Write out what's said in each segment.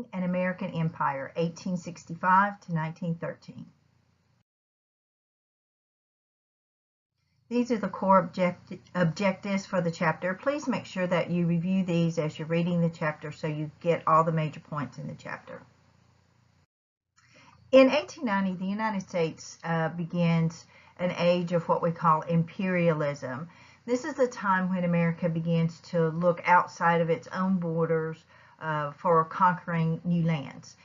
Building an American Empire, 1865 to 1913. These are the core objectives for the chapter. Please make sure that you review these as you're reading the chapter so you get all the major points in the chapter. In 1890, the United States begins an age of what we call imperialism. This is the time when America begins to look outside of its own borders for conquering new lands.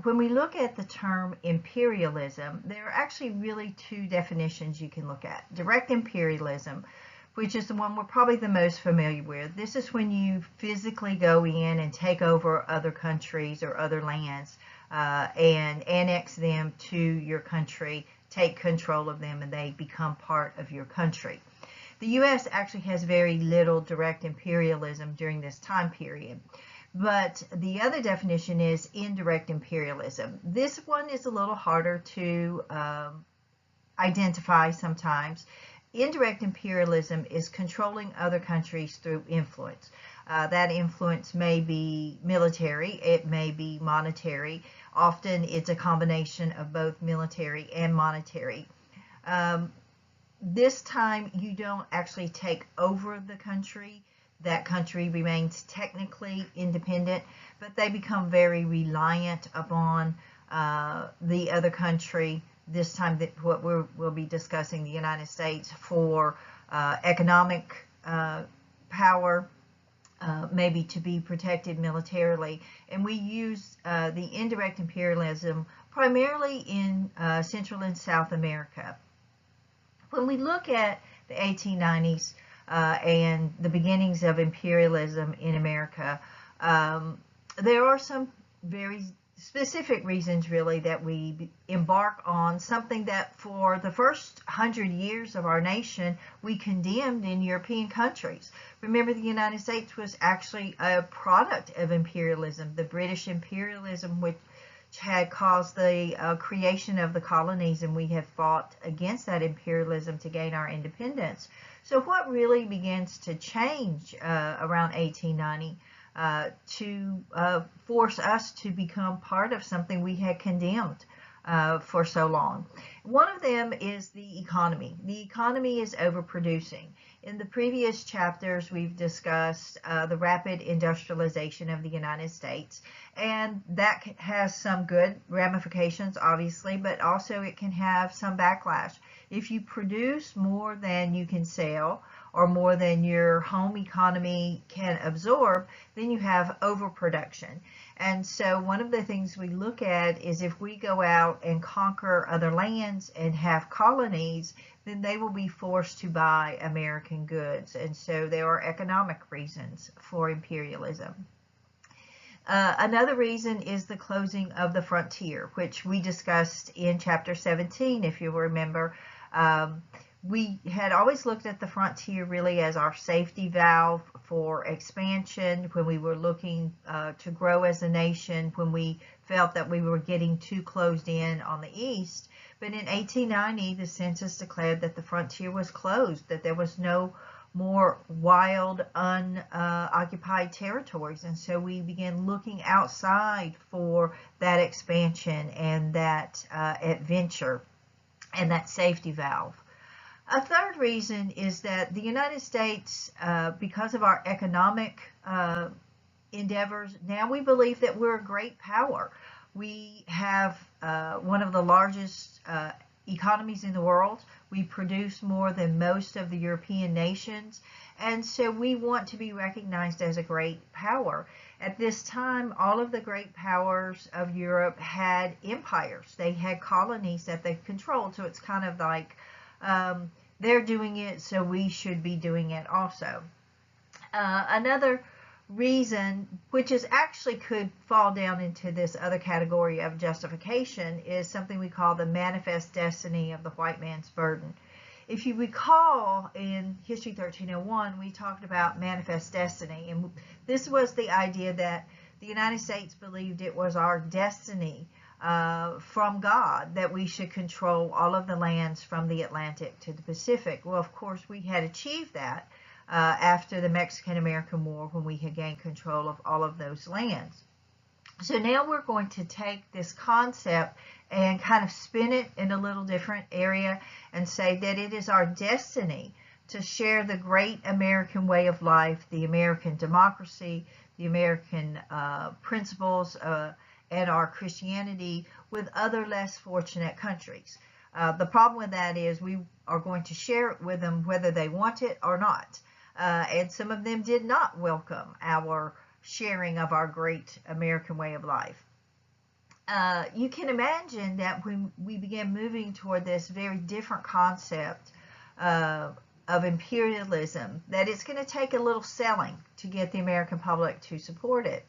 When we look at the term imperialism, there are actually really two definitions you can look at. Direct imperialism, which is the one we're probably the most familiar with. This is when you physically go in and take over other countries or other lands and annex them to your country, take control of them, and they become part of your country. The U.S. actually has very little direct imperialism during this time period. But the other definition is indirect imperialism. This one is a little harder to identify sometimes. Indirect imperialism is controlling other countries through influence. That influence may be military, it may be monetary. Often it's a combination of both military and monetary. This time you don't actually take over the country. That country remains technically independent, but they become very reliant upon the other country, this time that what we'll be discussing, the United States, for economic power, maybe to be protected militarily. And we use the indirect imperialism primarily in Central and South America. When we look at the 1890s, and the beginnings of imperialism in America, there are some very specific reasons really that we embark on something that for the first 100 years of our nation we condemned in European countries. Remember, the United States was actually a product of imperialism, the British imperialism, which had caused the creation of the colonies, and we have fought against that imperialism to gain our independence. So what really begins to change around 1890 to force us to become part of something we had condemned for so long? One of them is the economy. The economy is overproducing. In the previous chapters, we've discussed the rapid industrialization of the United States, and that has some good ramifications, obviously, but also it can have some backlash. If you produce more than you can sell, or more than your home economy can absorb, then you have overproduction. And so one of the things we look at is if we go out and conquer other lands and have colonies, then they will be forced to buy American goods. And so there are economic reasons for imperialism. Another reason is the closing of the frontier, which we discussed in chapter 17, if you remember. We had always looked at the frontier really as our safety valve for expansion, when we were looking to grow as a nation, when we felt that we were getting too closed in on the east. But in 1890, the census declared that the frontier was closed, that there was no more wild, unoccupied territories. And so we began looking outside for that expansion and that adventure and that safety valve. A third reason is that the United States, because of our economic endeavors, now we believe that we're a great power. We have one of the largest economies in the world. We produce more than most of the European nations, and so we want to be recognized as a great power. At this time, all of the great powers of Europe had empires. They had colonies that they controlled, so it's kind of like they're doing it, so we should be doing it also. Another reason, which is actually could fall down into this other category of justification, is something we call the manifest destiny of the white man's burden. If you recall, in History 1301, we talked about manifest destiny, and this was the idea that the United States believed it was our destiny from God that we should control all of the lands from the Atlantic to the Pacific. Well, of course, we had achieved that after the Mexican-American War, when we had gained control of all of those lands. So now we're going to take this concept and kind of spin it in a little different area and say that it is our destiny to share the great American way of life, the American democracy, the American principles, and our Christianity with other less fortunate countries. The problem with that is we are going to share it with them whether they want it or not. And some of them did not welcome our sharing of our great American way of life. You can imagine that when we began moving toward this very different concept of imperialism, that it's going to take a little selling to get the American public to support it.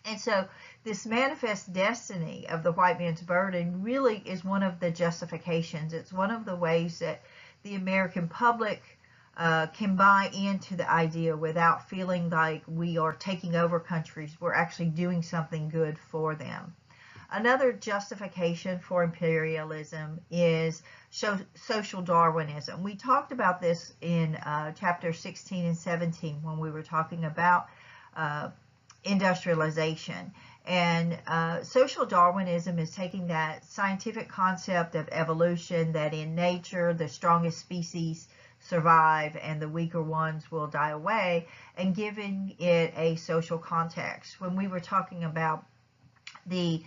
And so this manifest destiny of the white man's burden really is one of the justifications. It's one of the ways that the American public can buy into the idea without feeling like we are taking over countries. We're actually doing something good for them. Another justification for imperialism is social Darwinism. We talked about this in chapter 16 and 17 when we were talking about industrialization. And social Darwinism is taking that scientific concept of evolution, that in nature the strongest species survive and the weaker ones will die away, and giving it a social context. When we were talking about the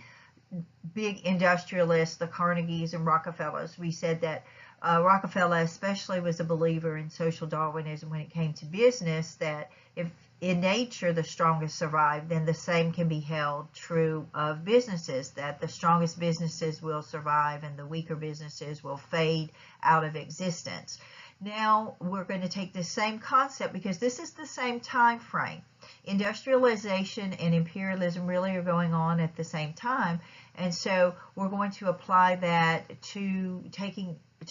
big industrialists, the Carnegies and Rockefellers, we said that Rockefeller especially was a believer in social Darwinism when it came to business, that if in nature the strongest survive, then the same can be held true of businesses, that the strongest businesses will survive and the weaker businesses will fade out of existence. Now we're going to take this same concept, because this is the same time frame. Industrialization and imperialism really are going on at the same time, and so we're going to apply that to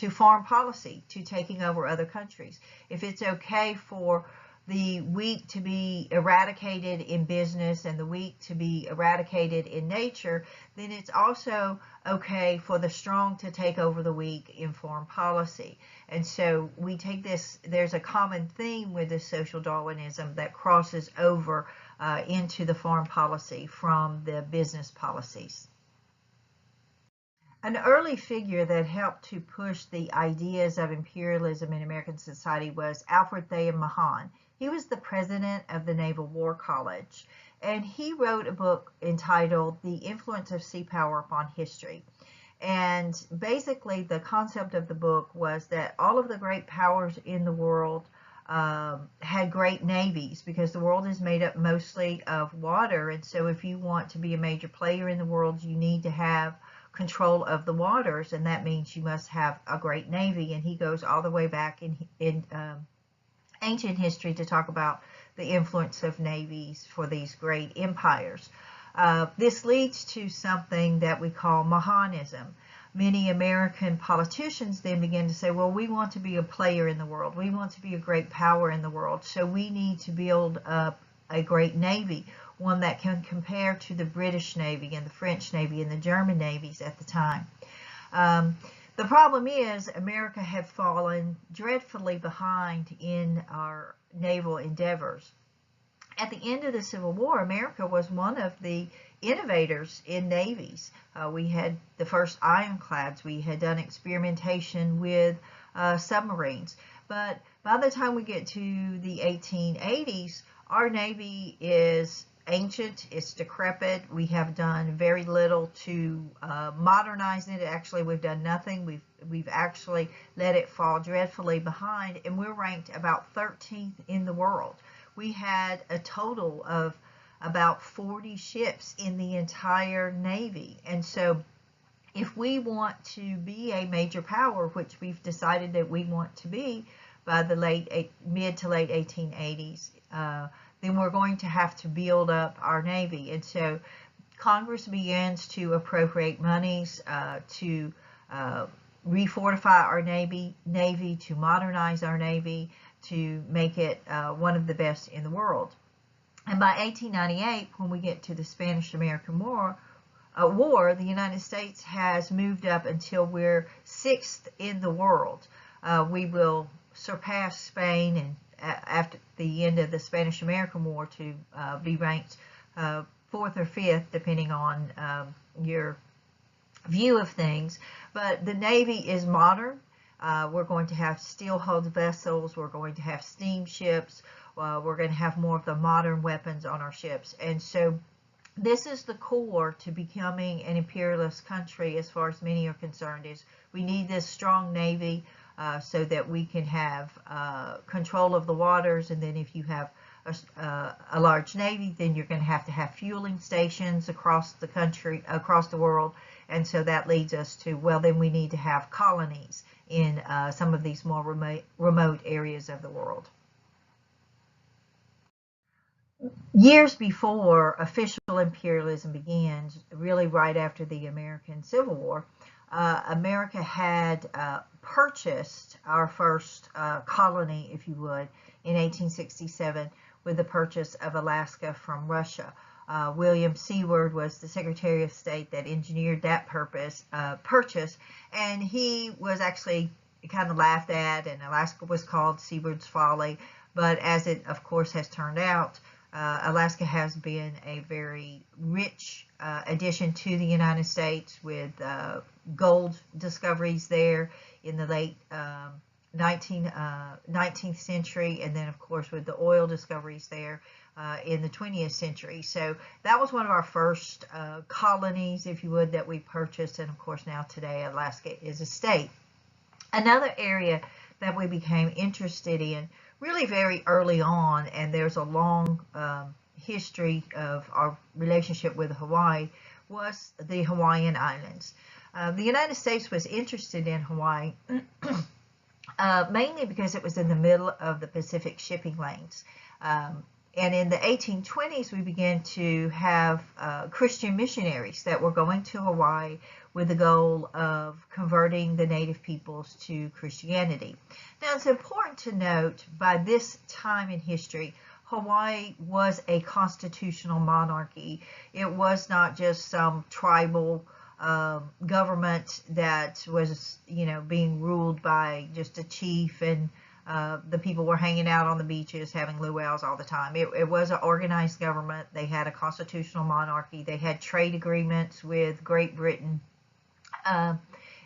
foreign policy, to taking over other countries. If it's okay for the weak to be eradicated in business and the weak to be eradicated in nature, then it's also okay for the strong to take over the weak in foreign policy. And so we take this, there's a common theme with this social Darwinism that crosses over into the foreign policy from the business policies. An early figure that helped to push the ideas of imperialism in American society was Alfred Thayer Mahan. He was the president of the Naval War College, and he wrote a book entitled The Influence of Sea Power Upon History. And basically the concept of the book was that all of the great powers in the world had great navies, because the world is made up mostly of water, and so if you want to be a major player in the world, you need to have control of the waters, and that means you must have a great navy. And he goes all the way back in ancient history to talk about the influence of navies for these great empires. This leads to something that we call Mahanism. Many American politicians then begin to say, well, we want to be a player in the world. We want to be a great power in the world. So we need to build up a great navy, one that can compare to the British Navy and the French Navy and the German navies at the time. The problem is America had fallen dreadfully behind in our naval endeavors. At the end of the Civil War, America was one of the innovators in navies. We had the first ironclads. We had done experimentation with submarines. But by the time we get to the 1880s, our Navy is ancient, it's decrepit. We have done very little to modernize it. Actually, we've done nothing. We've actually let it fall dreadfully behind, and we're ranked about 13th in the world. We had a total of about 40 ships in the entire Navy, and so if we want to be a major power, which we've decided that we want to be by the mid to late 1880s, then we're going to have to build up our Navy. And so Congress begins to appropriate monies to refortify our Navy, to modernize our Navy, to make it one of the best in the world. And by 1898, when we get to the Spanish-American War, the United States has moved up until we're 6th in the world. We will surpass Spain and after the end of the Spanish-American War to be ranked fourth or fifth, depending on your view of things. But the Navy is modern. We're going to have steel-hulled vessels. We're going to have steamships. We're going to have more of the modern weapons on our ships. And so this is the core to becoming an imperialist country as far as many are concerned, is we need this strong Navy so that we can have control of the waters. And then if you have a large Navy, then you're going to have fueling stations across the country, across the world. And so that leads us to, well, then we need to have colonies in some of these more remote areas of the world. Years before official imperialism began, really right after the American Civil War, America had purchased our first colony, if you would, in 1867 with the purchase of Alaska from Russia. William Seward was the Secretary of State that engineered that purchase, and he was actually kind of laughed at, and Alaska was called Seward's Folly. But as it, of course, has turned out, Alaska has been a very rich addition to the United States, with gold discoveries there in the late 19th century, and then, of course, with the oil discoveries there in the 20th century. So that was one of our first colonies, if you would, that we purchased, and of course now today Alaska is a state. Another area that we became interested in really very early on, and there's a long history of our relationship with Hawaii, was the Hawaiian Islands. The United States was interested in Hawaii mainly because it was in the middle of the Pacific shipping lanes. And in the 1820s, we began to have Christian missionaries that were going to Hawaii with the goal of converting the native peoples to Christianity. Now, it's important to note, by this time in history, Hawaii was a constitutional monarchy. It was not just some tribal government that was, being ruled by just a chief, and the people were hanging out on the beaches having luau's all the time. It was an organized government. They had a constitutional monarchy. They had trade agreements with Great Britain.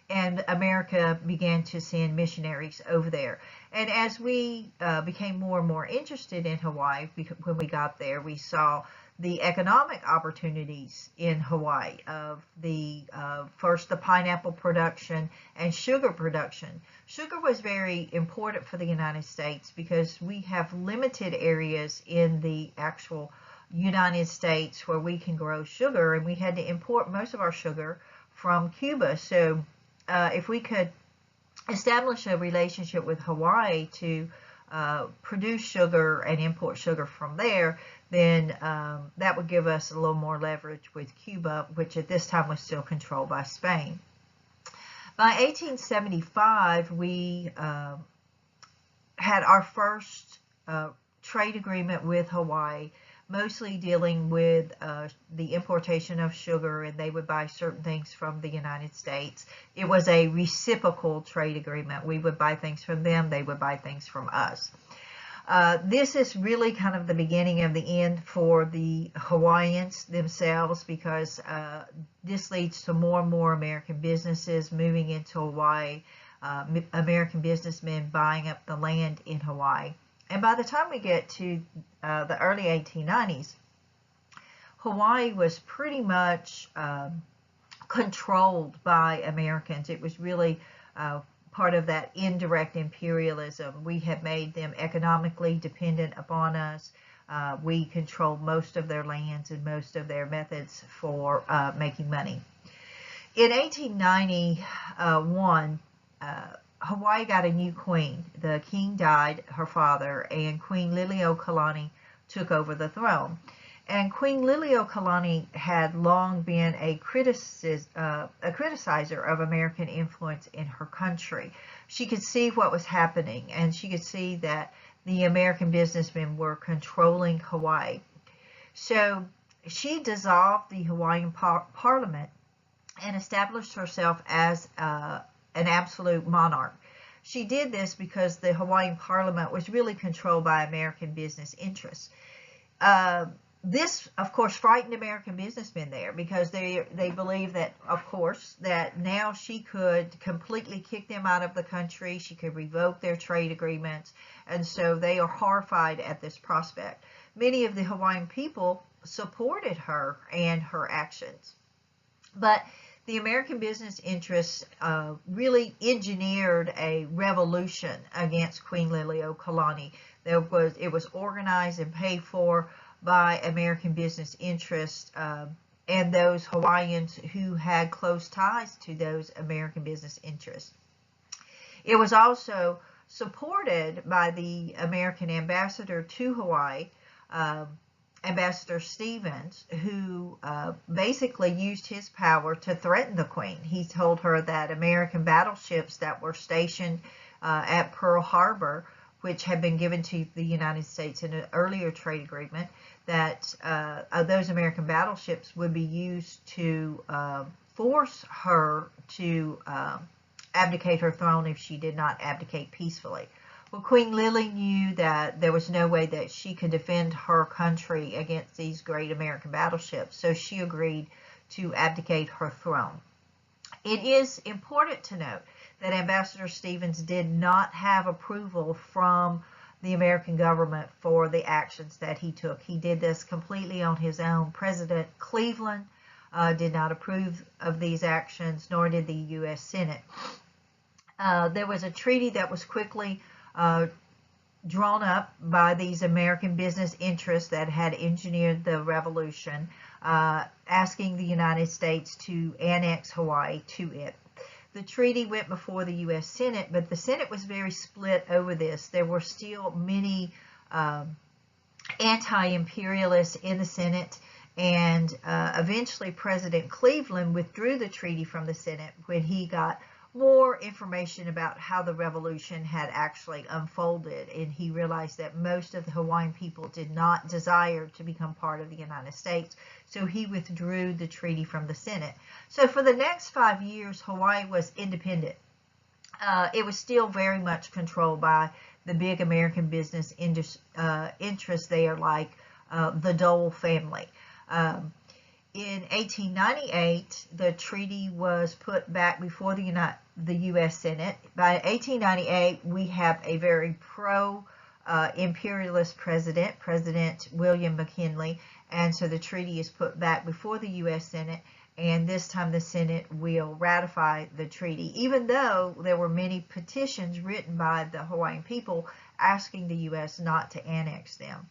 And America began to send missionaries over there. And as we became more and more interested in Hawaii, when we got there, we saw the economic opportunities in Hawaii of the first the pineapple production and sugar production. Sugar was very important for the United States because we have limited areas in the actual United States where we can grow sugar, and we had to import most of our sugar from Cuba. So if we could establish a relationship with Hawaii to produce sugar and import sugar from there, then that would give us a little more leverage with Cuba, which at this time was still controlled by Spain. By 1875, we had our first trade agreement with Hawaii, mostly dealing with the importation of sugar, and they would buy certain things from the United States. It was a reciprocal trade agreement. We would buy things from them, they would buy things from us. This is really kind of the beginning of the end for the Hawaiians themselves, because this leads to more and more American businesses moving into Hawaii, American businessmen buying up the land in Hawaii. And by the time we get to the early 1890s, Hawaii was pretty much controlled by Americans. It was really part of that indirect imperialism. We had made them economically dependent upon us. We controlled most of their lands and most of their methods for making money. In 1891, Hawaii got a new queen. The king died, her father, and Queen Liliuokalani took over the throne. And Queen Liliuokalani had long been a criticizer of American influence in her country. She could see what was happening, and she could see that the American businessmen were controlling Hawaii. So she dissolved the Hawaiian Parliament and established herself as an absolute monarch. She did this because the Hawaiian Parliament was really controlled by American business interests. this, of course, frightened American businessmen there, because they believed that, of course, that now she could completely kick them out of the country. She could revoke their trade agreements, and so they are horrified at this prospect. Many of the Hawaiian people supported her and her actions, but the American business interests really engineered a revolution against Queen Liliuokalani. It was organized and paid for by American business interests and those Hawaiians who had close ties to those American business interests. It was also supported by the American ambassador to Hawaii, Ambassador Stevens, who basically used his power to threaten the Queen. He told her that American battleships that were stationed at Pearl Harbor, which had been given to the United States in an earlier trade agreement, that those American battleships would be used to force her to abdicate her throne if she did not abdicate peacefully. Well, Queen Lily knew that there was no way that she could defend her country against these great American battleships, so she agreed to abdicate her throne. It is important to note that Ambassador Stevens did not have approval from the American government for the actions that he took. He did this completely on his own. President Cleveland did not approve of these actions, nor did the U.S. Senate. There was a treaty that was quickly drawn up by these American business interests that had engineered the revolution, asking the United States to annex Hawaii to it. The treaty went before the U.S. Senate, but the Senate was very split over this. There were still many anti-imperialists in the Senate, and eventually President Cleveland withdrew the treaty from the Senate when he got more information about how the revolution had actually unfolded, and he realized that most of the Hawaiian people did not desire to become part of the United States, so he withdrew the treaty from the Senate. So for the next 5 years, Hawaii was independent. It was still very much controlled by the big American business interests there, like the Dole family. In 1898, the treaty was put back before the U.S. Senate. By 1898, we have a very pro-imperialist president, President William McKinley, and so the treaty is put back before the U.S. Senate, and this time the Senate will ratify the treaty, even though there were many petitions written by the Hawaiian people asking the U.S. not to annex them.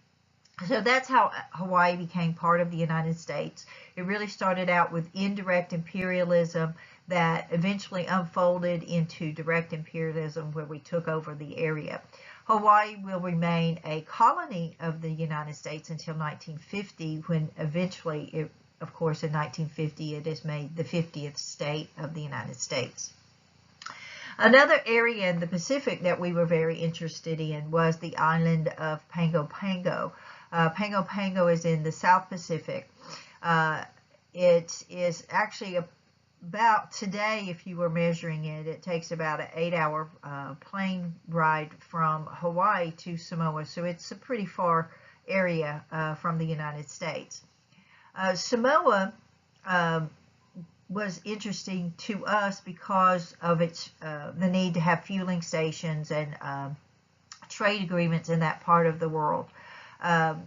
So that's how Hawaii became part of the United States. It really started out with indirect imperialism that eventually unfolded into direct imperialism, where we took over the area. Hawaii will remain a colony of the United States until 1950, when eventually, of course, in 1950, it is made the 50th state of the United States. Another area in the Pacific that we were very interested in was the island of Pago Pago. Pago Pago is in the South Pacific. It is actually about, today, if you were measuring it, it takes about an 8-hour plane ride from Hawaii to Samoa, so it's a pretty far area from the United States. Samoa was interesting to us because of its the need to have fueling stations and trade agreements in that part of the world.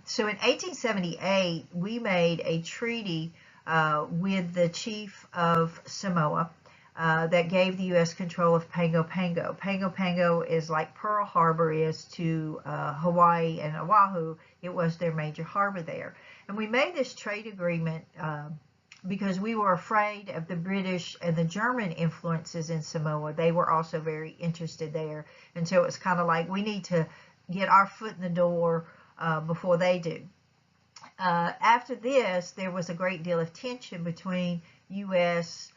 So in 1878, we made a treaty with the chief of Samoa that gave the U.S. control of Pago Pago. Pago Pago is like Pearl Harbor is to Hawaii and Oahu. It was their major harbor there. And we made this trade agreement because we were afraid of the British and the German influences in Samoa. They were also very interested there. And so it was kind of like, we need to get our foot in the door before they do. After this, there was a great deal of tension between U.S.,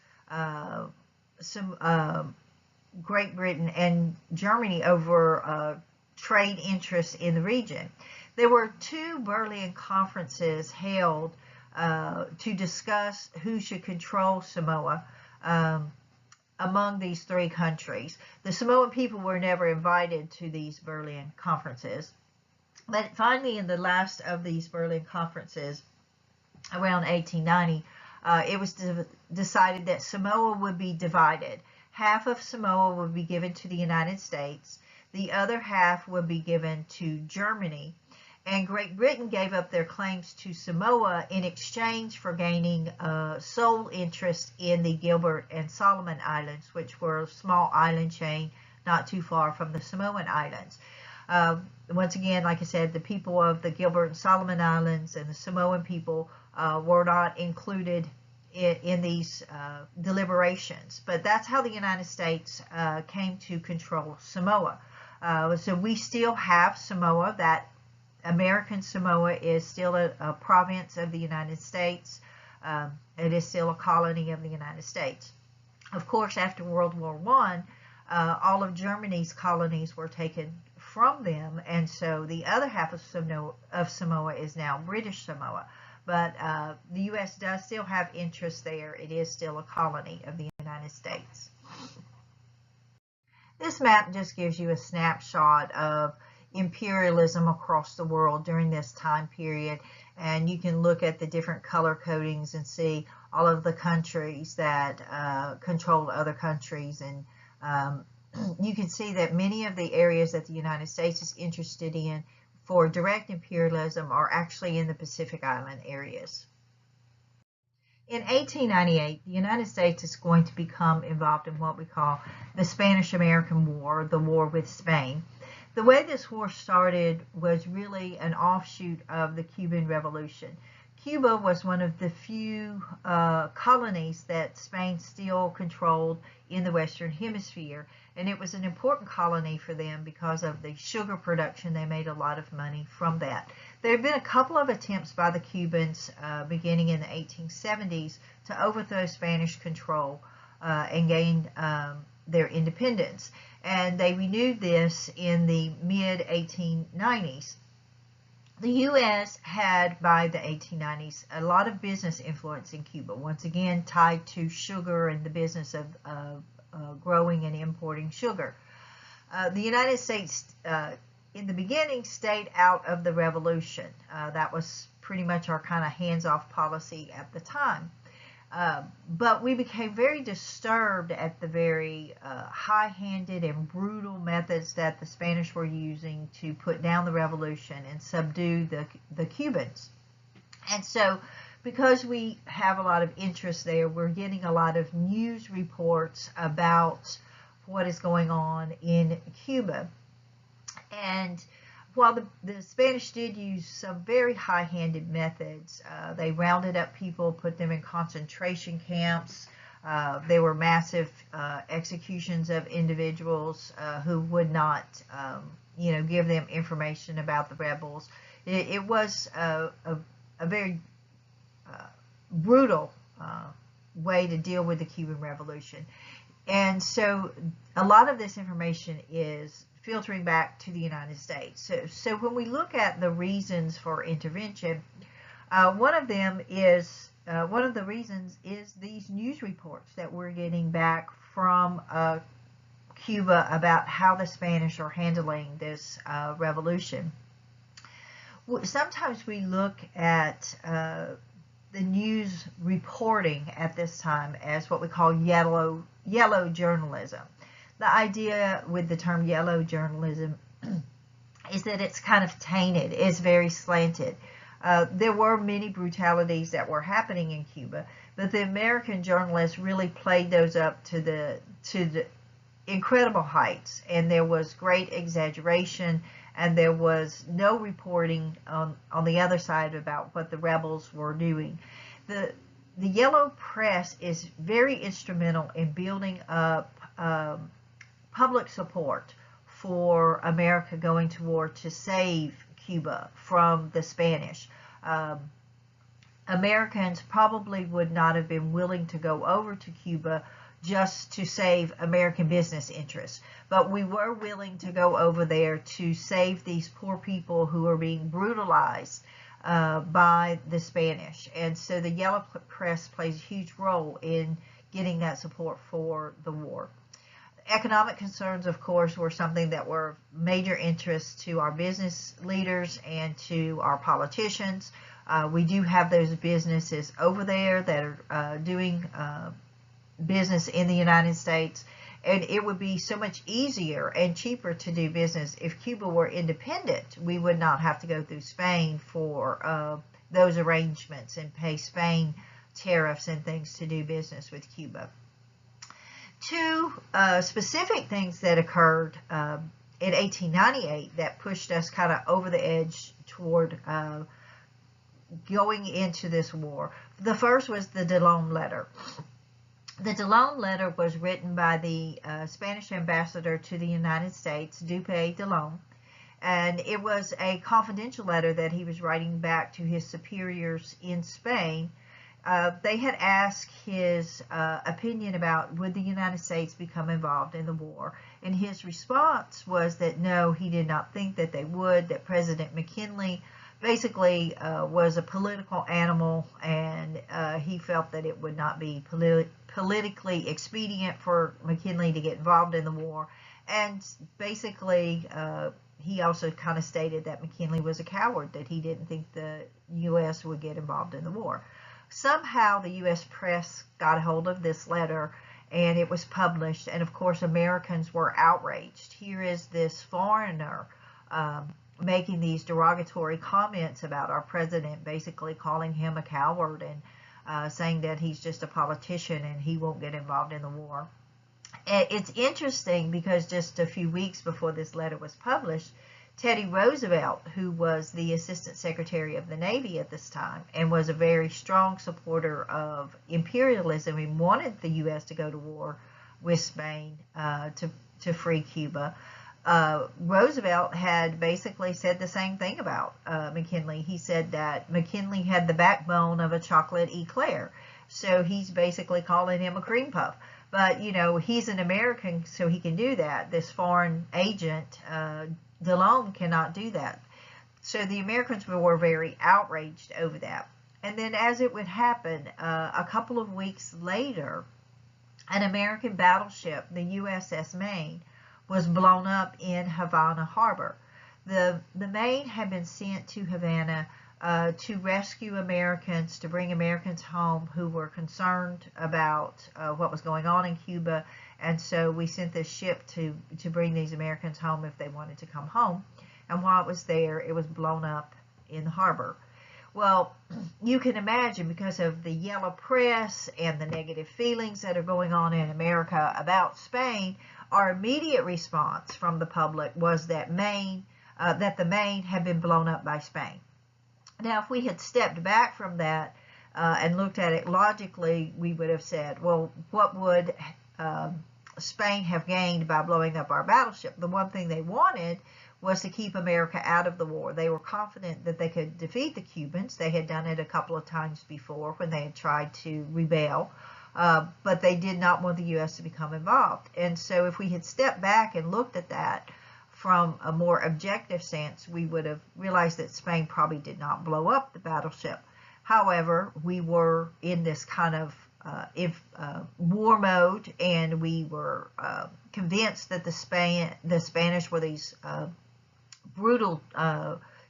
Great Britain, and Germany over trade interests in the region. There were 2 Berlin conferences held to discuss who should control Samoa among these 3 countries. The Samoan people were never invited to these Berlin conferences. But finally, in the last of these Berlin conferences, around 1890, it was decided that Samoa would be divided. Half of Samoa would be given to the United States. The other half would be given to Germany. And Great Britain gave up their claims to Samoa in exchange for gaining sole interest in the Gilbert and Solomon Islands, which were a small island chain not too far from the Samoan Islands. Once again, like I said, the people of the Gilbert and Solomon Islands and the Samoan people were not included in these deliberations. But that's how the United States came to control Samoa. So we still have Samoa. That American Samoa is still a province of the United States. It is still a colony of the United States. Of course, after World War I, all of Germany's colonies were taken from them, and so the other half of Samoa is now British Samoa. But the U.S. does still have interest there. It is still a colony of the United States. This map just gives you a snapshot of imperialism across the world during this time period, and you can look at the different color codings and see all of the countries that controlled other countries, and you can see that many of the areas that the United States is interested in for direct imperialism are actually in the Pacific Island areas. In 1898, the United States is going to become involved in what we call the Spanish-American War, the war with Spain. The way this war started was really an offshoot of the Cuban Revolution. Cuba was one of the few colonies that Spain still controlled in the Western Hemisphere, and it was an important colony for them because of the sugar production. They made a lot of money from that. There have been a couple of attempts by the Cubans beginning in the 1870s to overthrow Spanish control and gain their independence, and they renewed this in the mid-1890s. The U.S. had, by the 1890s, a lot of business influence in Cuba, once again tied to sugar and the business of growing and importing sugar. The United States, in the beginning, stayed out of the revolution. That was pretty much our kind of hands-off policy at the time. But we became very disturbed at the very high-handed and brutal methods that the Spanish were using to put down the revolution and subdue the Cubans. And so, because we have a lot of interest there, we're getting a lot of news reports about what is going on in Cuba. And while the Spanish did use some very high-handed methods, they rounded up people, put them in concentration camps. There were massive executions of individuals who would not, give them information about the rebels. It was a very brutal way to deal with the Cuban Revolution. And so a lot of this information is filtering back to the United States. So when we look at the reasons for intervention, one of the reasons is these news reports that we're getting back from Cuba about how the Spanish are handling this revolution. Sometimes we look at the news reporting at this time as what we call yellow journalism. The idea with the term yellow journalism is that it's kind of tainted, it's very slanted. There were many brutalities that were happening in Cuba, but the American journalists really played those up to the incredible heights, and there was great exaggeration, and there was no reporting on the other side about what the rebels were doing. The yellow press is very instrumental in building up public support for America going to war to save Cuba from the Spanish. Americans probably would not have been willing to go over to Cuba just to save American business interests, but we were willing to go over there to save these poor people who are being brutalized by the Spanish. And so the yellow press plays a huge role in getting that support for the war. Economic concerns, of course, were something that were major interest to our business leaders and to our politicians. We do have those businesses over there that are doing business in the United States, and it would be so much easier and cheaper to do business if Cuba were independent. We would not have to go through Spain for those arrangements and pay Spain tariffs and things to do business with Cuba. Two specific things that occurred in 1898 that pushed us kind of over the edge toward going into this war. The first was the Delaune letter. The Delaune letter was written by the Spanish ambassador to the United States, Dupe Delaune, and it was a confidential letter that he was writing back to his superiors in Spain. They had asked his opinion about would the United States become involved in the war, and his response was that no, he did not think that they would, that President McKinley basically was a political animal, and he felt that it would not be politically expedient for McKinley to get involved in the war, and basically he also kind of stated that McKinley was a coward, that he didn't think the U.S. would get involved in the war. Somehow the U.S. press got a hold of this letter and it was published, and of course Americans were outraged. Here is this foreigner making these derogatory comments about our president, basically calling him a coward and saying that he's just a politician and he won't get involved in the war. And it's interesting because just a few weeks before this letter was published, Teddy Roosevelt, who was the Assistant Secretary of the Navy at this time and was a very strong supporter of imperialism and wanted the U.S. to go to war with Spain to free Cuba, Roosevelt had basically said the same thing about McKinley. He said that McKinley had the backbone of a chocolate eclair. So he's basically calling him a cream puff. But, you know, he's an American, so he can do that. This foreign agent, Delaune, cannot do that. So the Americans were very outraged over that. And then as it would happen, a couple of weeks later, an American battleship, the USS Maine, was blown up in Havana Harbor. The Maine had been sent to Havana to rescue Americans, to bring Americans home who were concerned about what was going on in Cuba. And so we sent this ship to bring these Americans home if they wanted to come home. And while it was there, it was blown up in the harbor. Well, you can imagine, because of the yellow press and the negative feelings that are going on in America about Spain, our immediate response from the public was that the Maine had been blown up by Spain. Now, if we had stepped back from that and looked at it logically, we would have said, well, what would Spain have gained by blowing up our battleship? The one thing they wanted was to keep America out of the war. They were confident that they could defeat the Cubans. They had done it a couple of times before when they had tried to rebel, but they did not want the U.S. to become involved. And so if we had stepped back and looked at that from a more objective sense, we would have realized that Spain probably did not blow up the battleship. However, we were in this kind of war mode, and we were convinced that the Spanish were these brutal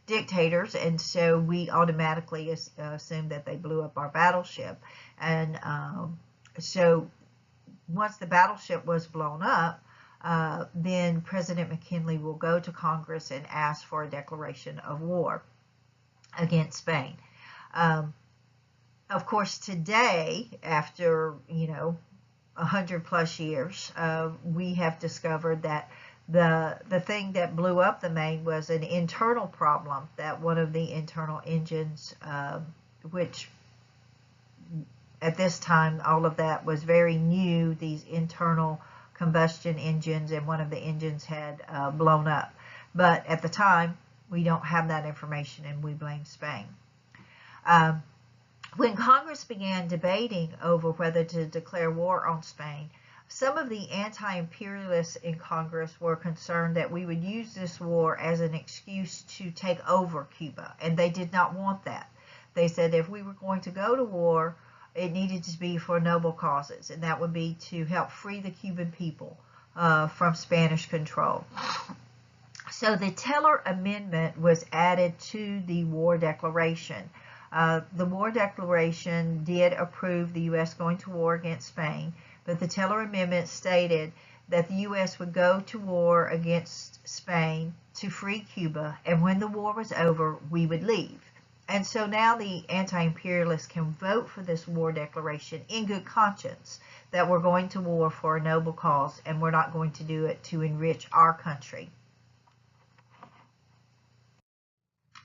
dictators, and so we automatically assumed that they blew up our battleship. And so once the battleship was blown up, then President McKinley will go to Congress and ask for a declaration of war against Spain. Of course, today, after 100 plus years, we have discovered that the thing that blew up the Maine was an internal problem, that one of the internal engines, which at this time all of that was very new, these internal combustion engines, and one of the engines had blown up. But at the time, we don't have that information, and we blame Spain. When Congress began debating over whether to declare war on Spain, some of the anti-imperialists in Congress were concerned that we would use this war as an excuse to take over Cuba, and they did not want that. They said if we were going to go to war, it needed to be for noble causes, and that would be to help free the Cuban people from Spanish control. So the Teller Amendment was added to the War Declaration. The War Declaration did approve the U.S. going to war against Spain, but the Teller Amendment stated that the U.S. would go to war against Spain to free Cuba, and when the war was over, we would leave. And so now the anti-imperialists can vote for this war declaration in good conscience that we're going to war for a noble cause, and we're not going to do it to enrich our country.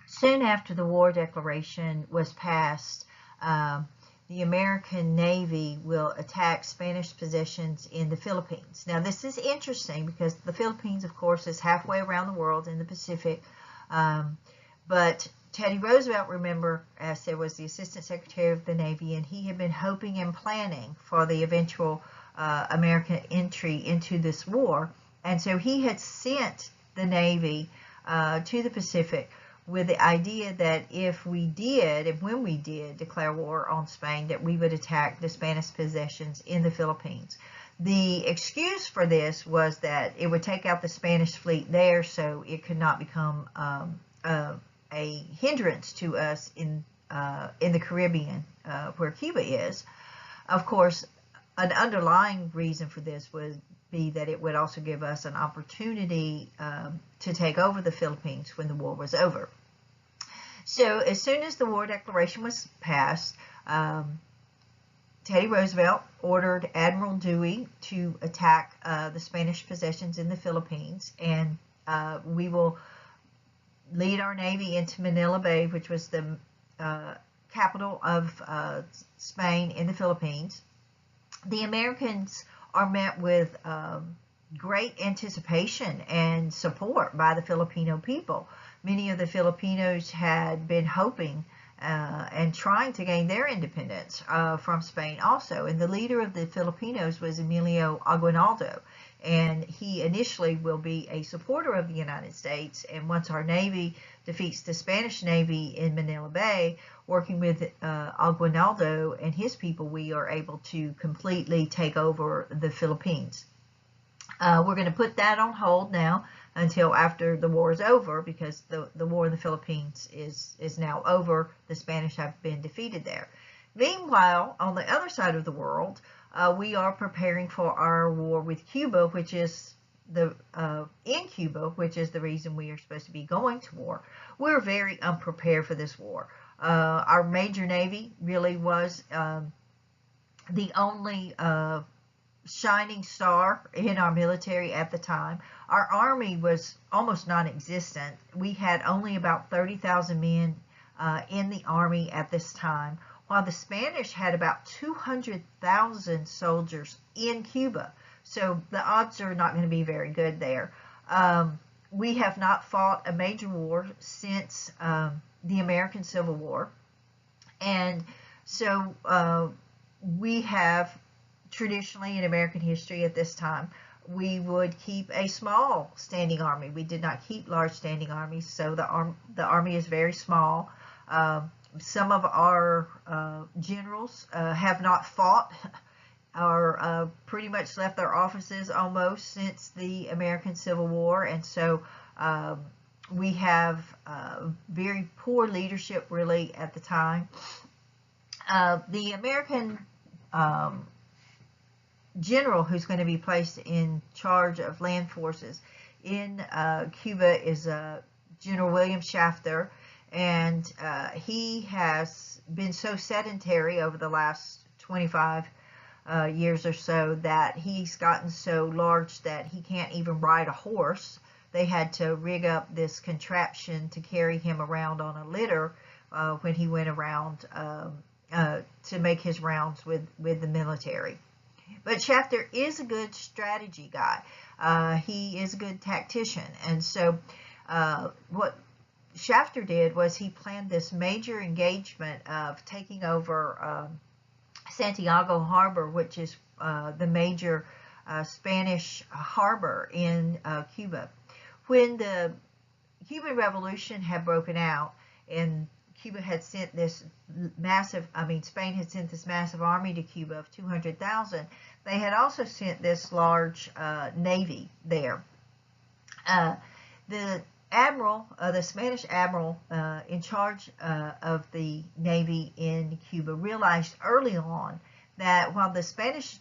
Soon after the war declaration was passed, the American Navy will attack Spanish possessions in the Philippines. Now, this is interesting because the Philippines, of course, is halfway around the world in the Pacific. But Teddy Roosevelt, remember, as there was the Assistant Secretary of the Navy, and he had been hoping and planning for the eventual American entry into this war. And so he had sent the Navy to the Pacific with the idea that if we did, and when we did declare war on Spain, that we would attack the Spanish possessions in the Philippines. The excuse for this was that it would take out the Spanish fleet there, so it could not become a hindrance to us in the Caribbean, where Cuba is. Of course, an underlying reason for this would be that it would also give us an opportunity to take over the Philippines when the war was over. So as soon as the war declaration was passed, Teddy Roosevelt ordered Admiral Dewey to attack the Spanish possessions in the Philippines, and we will lead our Navy into Manila Bay, which was the capital of Spain in the Philippines. The Americans are met with great anticipation and support by the Filipino people. Many of the Filipinos had been hoping and trying to gain their independence from Spain also. And the leader of the Filipinos was Emilio Aguinaldo. And he initially will be a supporter of the United States. And once our Navy defeats the Spanish Navy in Manila Bay, working with Aguinaldo and his people, we are able to completely take over the Philippines. We're going to put that on hold now until after the war is over, because the war in the Philippines is now over. The Spanish have been defeated there. Meanwhile, on the other side of the world, we are preparing for our war with Cuba, which is in Cuba, which is the reason we are supposed to be going to war. We're very unprepared for this war. Our major Navy really was the only shining star in our military at the time. Our Army was almost non-existent. We had only about 30,000 men in the Army at this time, while the Spanish had about 200,000 soldiers in Cuba. So the odds are not going to be very good there. We have not fought a major war since the American Civil War. And so we have traditionally in American history at this time, we would keep a small standing army. We did not keep large standing armies, so the army is very small. Some of our generals have not fought or pretty much left their offices almost since the American Civil War, and so we have very poor leadership really at the time. The American general who's going to be placed in charge of land forces in Cuba is General William Shafter, and he has been so sedentary over the last 25 years or so that he's gotten so large that he can't even ride a horse. They had to rig up this contraption to carry him around on a litter when he went around to make his rounds with the military. But Shafter is a good strategy guy. He is a good tactician. And so what Shafter did was he planned this major engagement of taking over Santiago Harbor, which is the major Spanish harbor in Cuba. When the Cuban Revolution had broken out and Cuba had sent this massive, Spain had sent this massive army to Cuba of 200,000. They had also sent this large navy there. The admiral, the Spanish admiral in charge of the navy in Cuba, realized early on that while the Spanish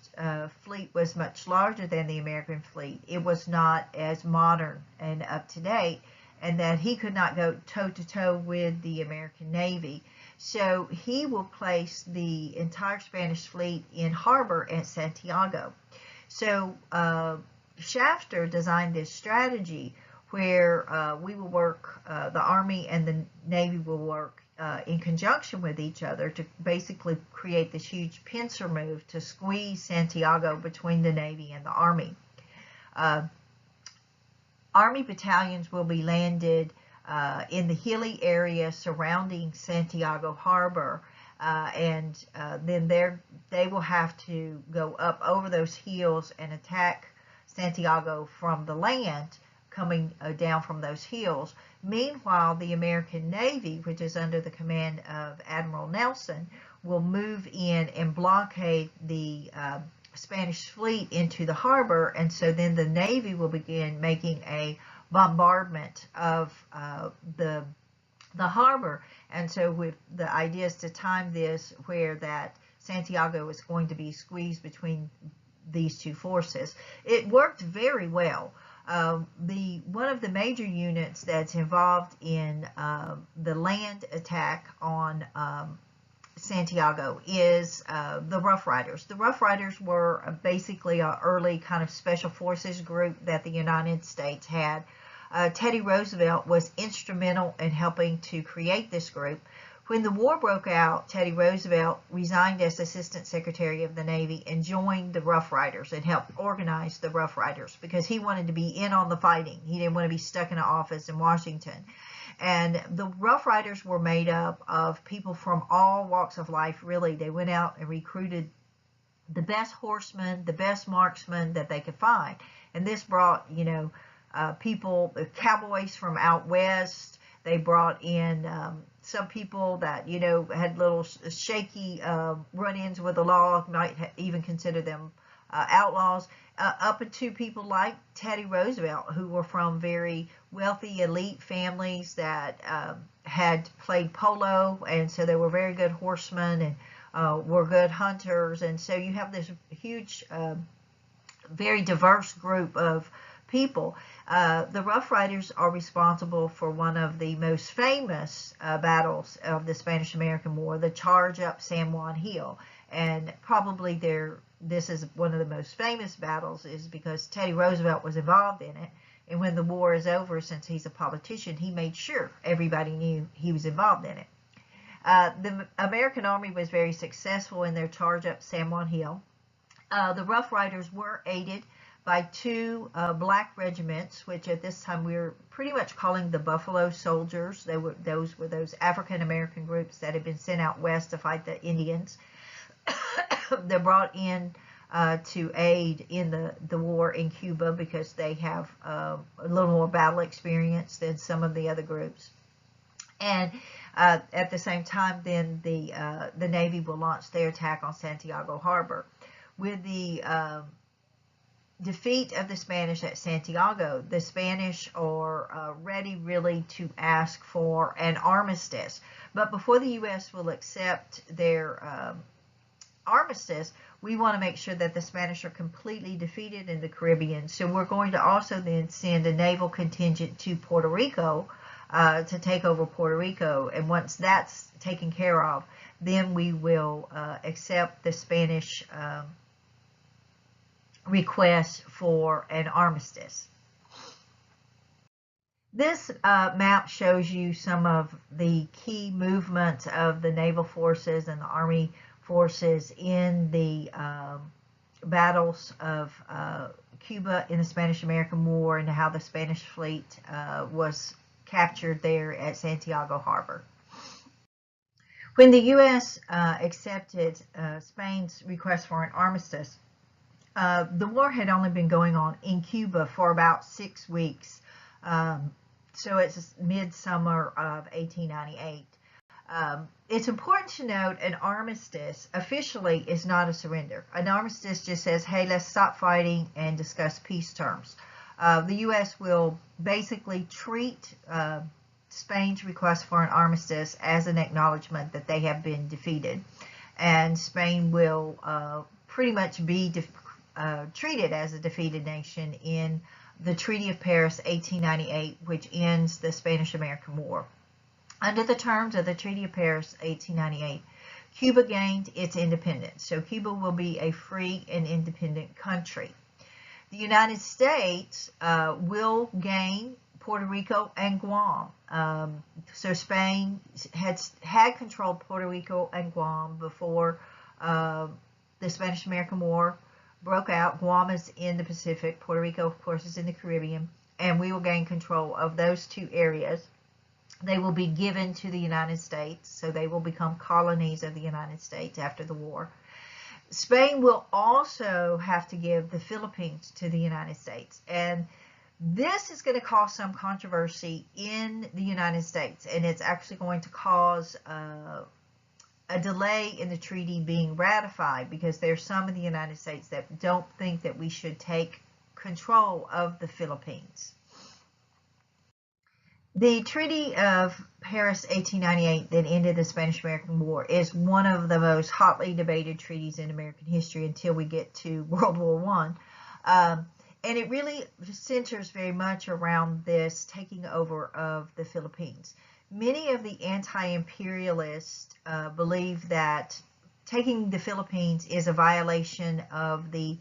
fleet was much larger than the American fleet, it was not as modern and up to date, and that he could not go toe-to-toe with the American Navy. So he will place the entire Spanish fleet in harbor at Santiago. So Shafter designed this strategy where we will work, the Army and the Navy will work in conjunction with each other to basically create this huge pincer move to squeeze Santiago between the Navy and the Army. Army battalions will be landed in the hilly area surrounding Santiago Harbor, and then they will have to go up over those hills and attack Santiago from the land, coming down from those hills. Meanwhile, the American Navy, which is under the command of Admiral Nelson, will move in and blockade the Spanish fleet into the harbor, and so then the Navy will begin making a bombardment of the harbor. And so with the idea is to time this where that Santiago is going to be squeezed between these two forces. It worked very well. One of the major units that's involved in the land attack on Santiago is the Rough Riders. The Rough Riders were basically an early kind of special forces group that the United States had. Teddy Roosevelt was instrumental in helping to create this group. When the war broke out, Teddy Roosevelt resigned as Assistant Secretary of the Navy and joined the Rough Riders and helped organize the Rough Riders because he wanted to be in on the fighting. He didn't want to be stuck in an office in Washington. And the Rough Riders were made up of people from all walks of life, really. They went out and recruited the best horsemen, the best marksmen that they could find. And this brought, people, cowboys from out west. They brought in some people that, had little shaky run-ins with the law, might even consider them outlaws, up to people like Teddy Roosevelt, who were from very wealthy elite families that had played polo, and so they were very good horsemen and were good hunters. And so you have this huge, very diverse group of people. The Rough Riders are responsible for one of the most famous battles of the Spanish-American War, the charge up San Juan Hill. And probably this is one of the most famous battles is because Teddy Roosevelt was involved in it. And when the war is over, since he's a politician, he made sure everybody knew he was involved in it. The American Army was very successful in their charge up San Juan Hill. The Rough Riders were aided by two black regiments, which at this time we were pretty much calling the Buffalo Soldiers. Those were those African-American groups that had been sent out west to fight the Indians. They're brought in to aid in the war in Cuba because they have a little more battle experience than some of the other groups. And at the same time, then the Navy will launch their attack on Santiago Harbor. With the defeat of the Spanish at Santiago, the Spanish are ready really to ask for an armistice. But before the U.S. will accept their armistice, we want to make sure that the Spanish are completely defeated in the Caribbean. So we're going to also then send a naval contingent to Puerto Rico to take over Puerto Rico. And once that's taken care of, then we will accept the Spanish request for an armistice. This map shows you some of the key movements of the naval forces and the Army forces in the battles of Cuba in the Spanish-American War and how the Spanish fleet was captured there at Santiago Harbor. When the U.S. accepted Spain's request for an armistice, the war had only been going on in Cuba for about 6 weeks. So it's midsummer of 1898. It's important to note an armistice officially is not a surrender. An armistice just says, hey, let's stop fighting and discuss peace terms. The U.S. will basically treat Spain's request for an armistice as an acknowledgement that they have been defeated. And Spain will pretty much be treated as a defeated nation in the Treaty of Paris 1898, which ends the Spanish-American War. Under the terms of the Treaty of Paris 1898, Cuba gained its independence. So Cuba will be a free and independent country. The United States will gain Puerto Rico and Guam. So Spain had controlled Puerto Rico and Guam before the Spanish-American War broke out. Guam is in the Pacific. Puerto Rico, of course, is in the Caribbean. And we will gain control of those two areas. They will be given to the United States, so they will become colonies of the United States after the war. Spain will also have to give the Philippines to the United States. And this is going to cause some controversy in the United States, and it's actually going to cause a delay in the treaty being ratified, because there's some in the United States that don't think that we should take control of the Philippines. The Treaty of Paris 1898 that ended the Spanish-American War is one of the most hotly debated treaties in American history until we get to World War I. And it really centers very much around this taking over of the Philippines. Many of the anti-imperialists believe that taking the Philippines is a violation of the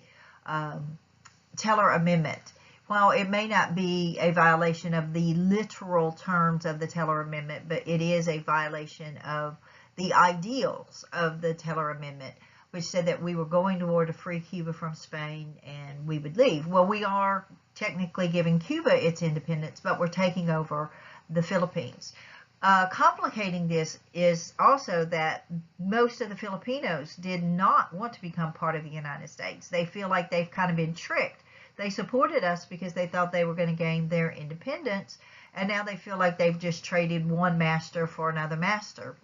Teller Amendment. While it may not be a violation of the literal terms of the Teller Amendment, but it is a violation of the ideals of the Teller Amendment, which said that we were going to war to free Cuba from Spain and we would leave. Well, we are technically giving Cuba its independence, but we're taking over the Philippines. Complicating this is also that most of the Filipinos did not want to become part of the United States. They feel like they've kind of been tricked. They supported us because they thought they were going to gain their independence, and now they feel like they've just traded one master for another master.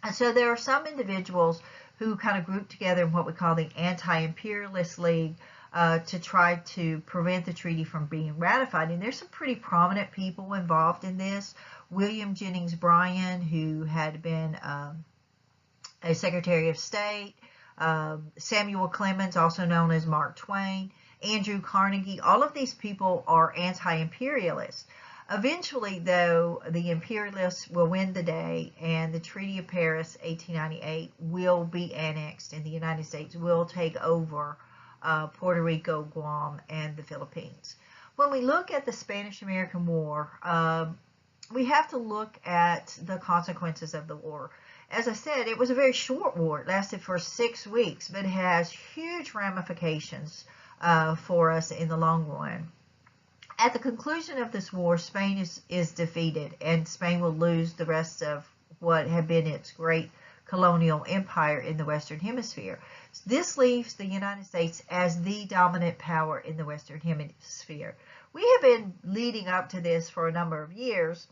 And so there are some individuals who kind of group together in what we call the Anti-Imperialist League to try to prevent the treaty from being ratified. And there's some pretty prominent people involved in this. William Jennings Bryan, who had been a Secretary of State, Samuel Clemens, also known as Mark Twain, Andrew Carnegie. All of these people are anti-imperialists. Eventually, though, the imperialists will win the day, and the Treaty of Paris 1898 will be annexed, and the United States will take over Puerto Rico, Guam, and the Philippines. When we look at the Spanish-American War, we have to look at the consequences of the war. As I said, it was a very short war. It lasted for 6 weeks, but it has huge ramifications for us in the long run. At the conclusion of this war, Spain is defeated, and Spain will lose the rest of what had been its great colonial empire in the Western Hemisphere. This leaves the United States as the dominant power in the Western Hemisphere. We have been leading up to this for a number of years,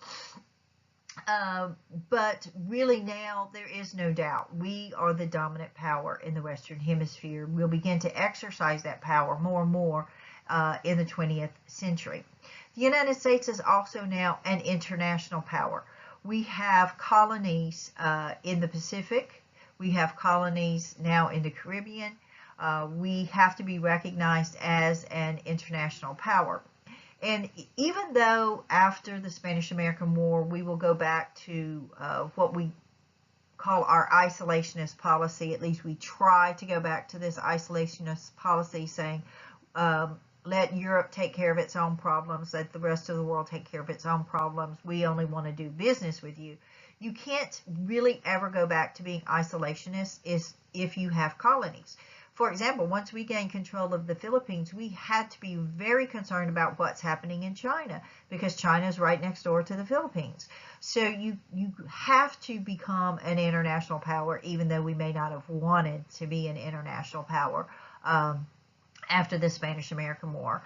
but really now there is no doubt. We are the dominant power in the Western Hemisphere. We'll begin to exercise that power more and more in the 20th century. The United States is also now an international power. We have colonies in the Pacific. We have colonies now in the Caribbean. We have to be recognized as an international power. And even though after the Spanish-American War, we will go back to what we call our isolationist policy, at least we try to go back to this isolationist policy saying, let Europe take care of its own problems, let the rest of the world take care of its own problems, we only want to do business with you. You can't really ever go back to being isolationist if you have colonies. For example, once we gained control of the Philippines, we had to be very concerned about what's happening in China, because China is right next door to the Philippines. So you have to become an international power, even though we may not have wanted to be an international power after the Spanish-American War.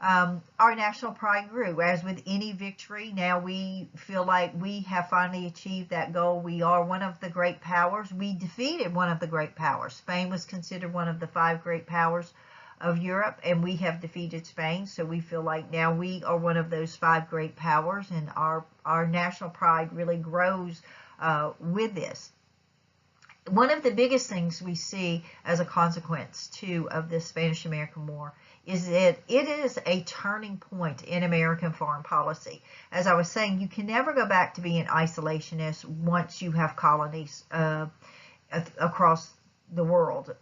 our national pride grew. As with any victory, now we feel like we have finally achieved that goal. We are one of the great powers. We defeated one of the great powers. Spain was considered one of the 5 great powers of Europe, and we have defeated Spain. So we feel like now we are one of those 5 great powers, and our national pride really grows with this. One of the biggest things we see as a consequence, too, of this Spanish-American War is that it is a turning point in American foreign policy. As I was saying, you can never go back to being isolationist once you have colonies across the world.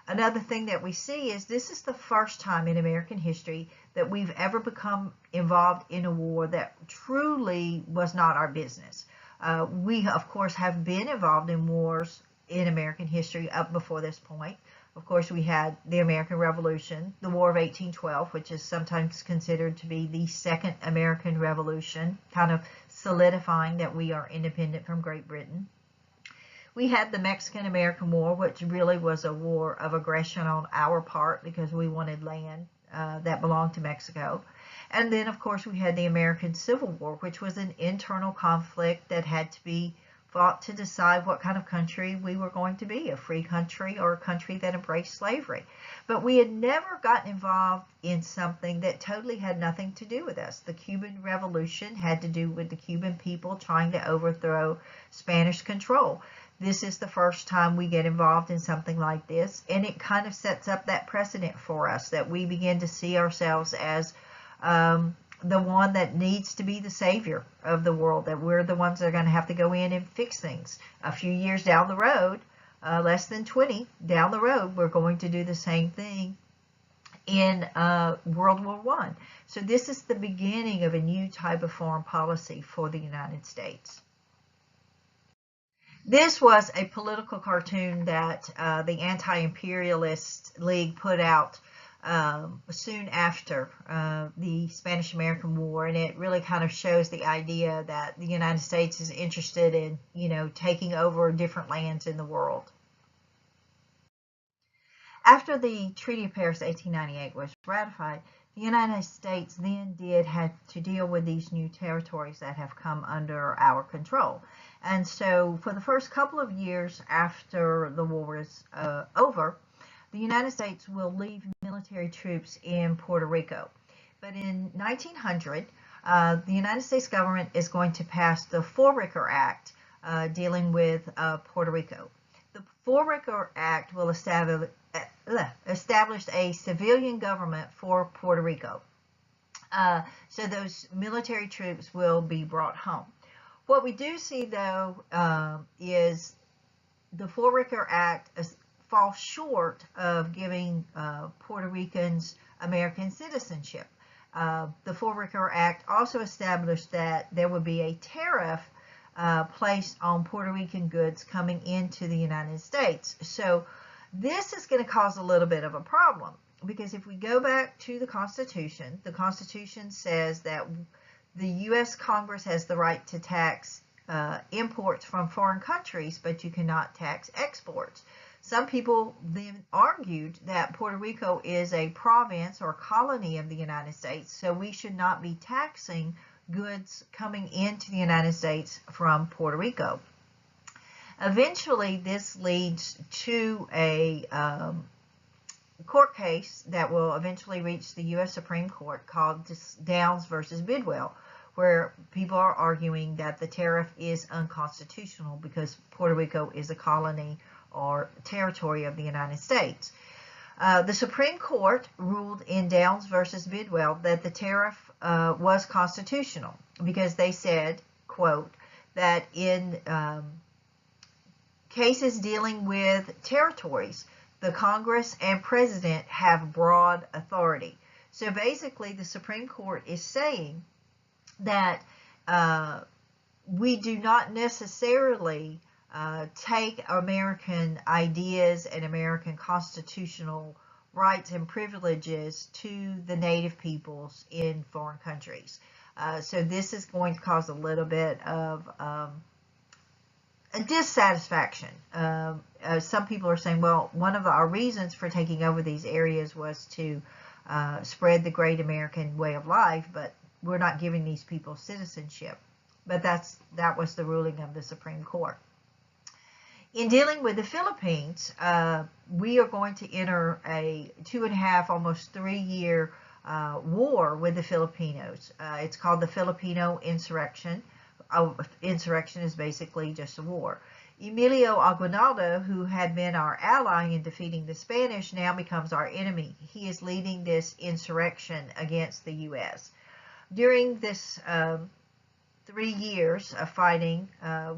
Another thing that we see is this is the first time in American history that we've ever become involved in a war that truly was not our business. We, of course, have been involved in wars in American history up before this point. Of course, we had the American Revolution, the War of 1812, which is sometimes considered to be the second American Revolution, kind of solidifying that we are independent from Great Britain. We had the Mexican-American War, which really was a war of aggression on our part because we wanted land that belonged to Mexico. And then, of course, we had the American Civil War, which was an internal conflict that had to be fought to decide what kind of country we were going to be, a free country or a country that embraced slavery. But we had never gotten involved in something that totally had nothing to do with us. The Cuban Revolution had to do with the Cuban people trying to overthrow Spanish control. This is the first time we get involved in something like this, and it kind of sets up that precedent for us that we begin to see ourselves as the one that needs to be the savior of the world, that we're the ones that are going to have to go in and fix things. A few years down the road, less than 20 down the road, we're going to do the same thing in World War I. So this is the beginning of a new type of foreign policy for the United States. This was a political cartoon that the Anti-Imperialist League put out soon after the Spanish-American War, and it really kind of shows the idea that the United States is interested in, taking over different lands in the world. After the Treaty of Paris 1898 was ratified, the United States then did have to deal with these new territories that have come under our control. And so for the first couple of years after the war is over, the United States will leave military troops in Puerto Rico. But in 1900, the United States government is going to pass the Foraker Act dealing with Puerto Rico. The Foraker Act will establish a civilian government for Puerto Rico. So those military troops will be brought home. What we do see, though, is the Foraker Act falls short of giving Puerto Ricans American citizenship. The Foraker Act also established that there would be a tariff placed on Puerto Rican goods coming into the United States. So this is going to cause a little bit of a problem, because if we go back to the Constitution says that the U.S. Congress has the right to tax imports from foreign countries, but you cannot tax exports. Some people then argued that Puerto Rico is a province or colony of the United States, so we should not be taxing goods coming into the United States from Puerto Rico. Eventually, this leads to a court case that will eventually reach the U.S. Supreme Court called Downs versus Bidwell, where people are arguing that the tariff is unconstitutional because Puerto Rico is a colony or territory of the United States. The Supreme Court ruled in Downs versus Bidwell that the tariff was constitutional because they said, quote, that in cases dealing with territories, the Congress and President have broad authority. So basically, the Supreme Court is saying that we do not necessarily take American ideas and American constitutional rights and privileges to the native peoples in foreign countries. So this is going to cause a little bit of a dissatisfaction. Some people are saying, well, one of our reasons for taking over these areas was to spread the great American way of life, but we're not giving these people citizenship. But that was the ruling of the Supreme Court. In dealing with the Philippines, we are going to enter a 2.5, almost 3-year war with the Filipinos. It's called the Filipino insurrection. Insurrection is basically just a war. Emilio Aguinaldo, who had been our ally in defeating the Spanish, now becomes our enemy. He is leading this insurrection against the U.S. During this 3 years of fighting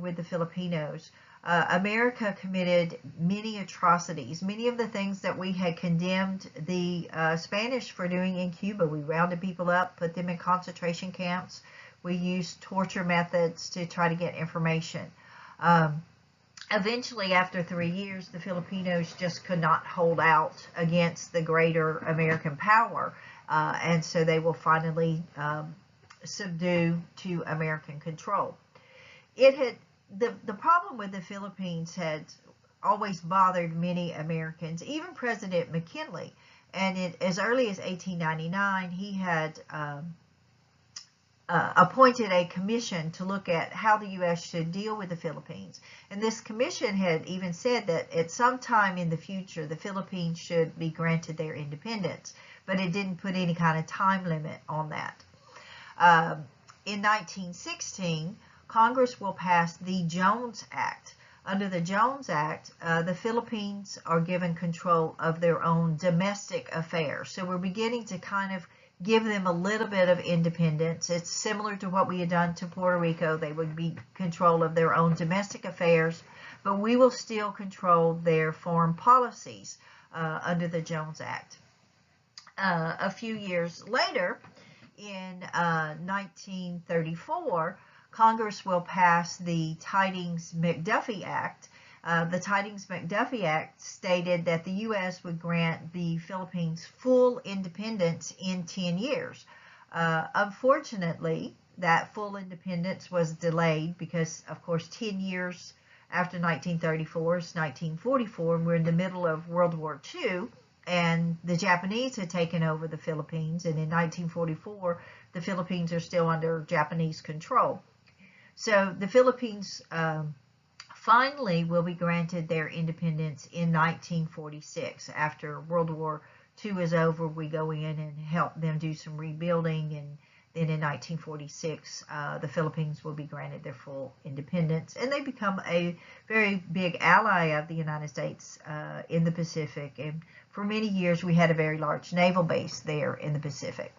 with the Filipinos, America committed many atrocities, many of the things that we had condemned the Spanish for doing in Cuba. We rounded people up, put them in concentration camps. We used torture methods to try to get information. Eventually, after 3 years, the Filipinos just could not hold out against the greater American power, and so they will finally subdue to American control. The problem with the Philippines had always bothered many Americans, even President McKinley. And as early as 1899, he had appointed a commission to look at how the U.S. should deal with the Philippines. And this commission had even said that at some time in the future, the Philippines should be granted their independence. But it didn't put any kind of time limit on that. In 1916, Congress will pass the Jones Act. Under the Jones Act, the Philippines are given control of their own domestic affairs. So we're beginning to kind of give them a little bit of independence. It's similar to what we had done to Puerto Rico. They would be control of their own domestic affairs, but we will still control their foreign policies under the Jones Act. A few years later, in 1934, Congress will pass the Tydings-McDuffie Act. The Tydings-McDuffie Act stated that the U.S. would grant the Philippines full independence in 10 years. Unfortunately, that full independence was delayed because, of course, 10 years after 1934 is 1944, and we're in the middle of World War II, and the Japanese had taken over the Philippines, and in 1944, the Philippines are still under Japanese control. So the Philippines finally will be granted their independence in 1946. After World War II is over, we go in and help them do some rebuilding, and then in 1946, the Philippines will be granted their full independence, and they become a very big ally of the United States in the Pacific. And for many years, we had a very large naval base there in the Pacific.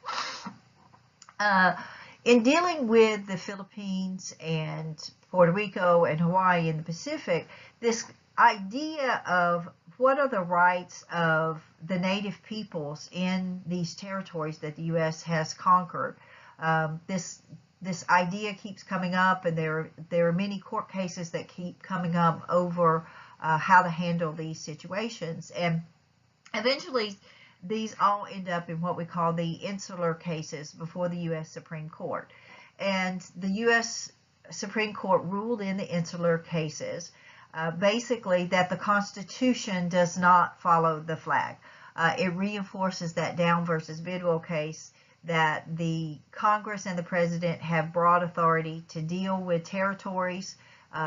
In dealing with the Philippines and Puerto Rico and Hawaii in the Pacific, this idea of what are the rights of the native peoples in these territories that the U.S. has conquered, this idea keeps coming up, and there are many court cases that keep coming up over how to handle these situations. And eventually, these all end up in what we call the insular cases before the U.S. Supreme Court. And the U.S. Supreme Court ruled in the insular cases basically that the Constitution does not follow the flag. It reinforces that Down versus Bidwell case that the Congress and the President have broad authority to deal with territories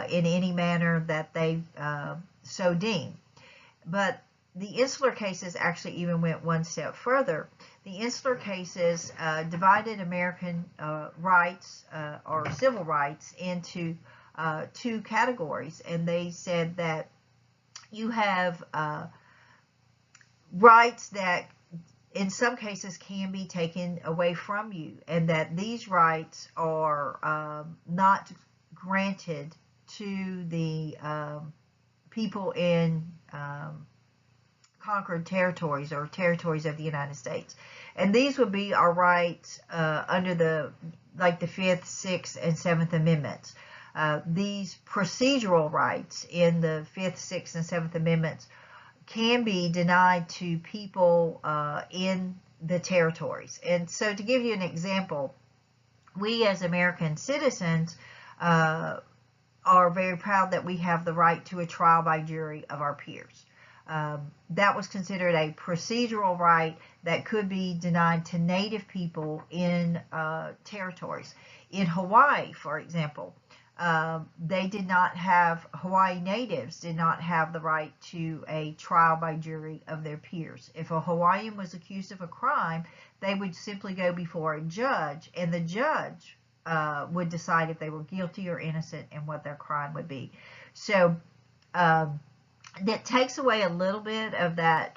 in any manner that they so deem. But the insular cases actually even went one step further. The insular cases divided American rights or civil rights into two categories, and they said that you have rights that in some cases can be taken away from you, and that these rights are not granted to the people in conquered territories or territories of the United States. And these would be our rights under the 5th, 6th, and 7th Amendments. These procedural rights in the 5th, 6th, and 7th Amendments can be denied to people in the territories. And so to give you an example, we as American citizens are very proud that we have the right to a trial by jury of our peers. That was considered a procedural right that could be denied to Native people in territories. In Hawaii, for example, Hawaii natives did not have the right to a trial by jury of their peers. If a Hawaiian was accused of a crime, they would simply go before a judge, and the judge would decide if they were guilty or innocent and what their crime would be. So that takes away a little bit of that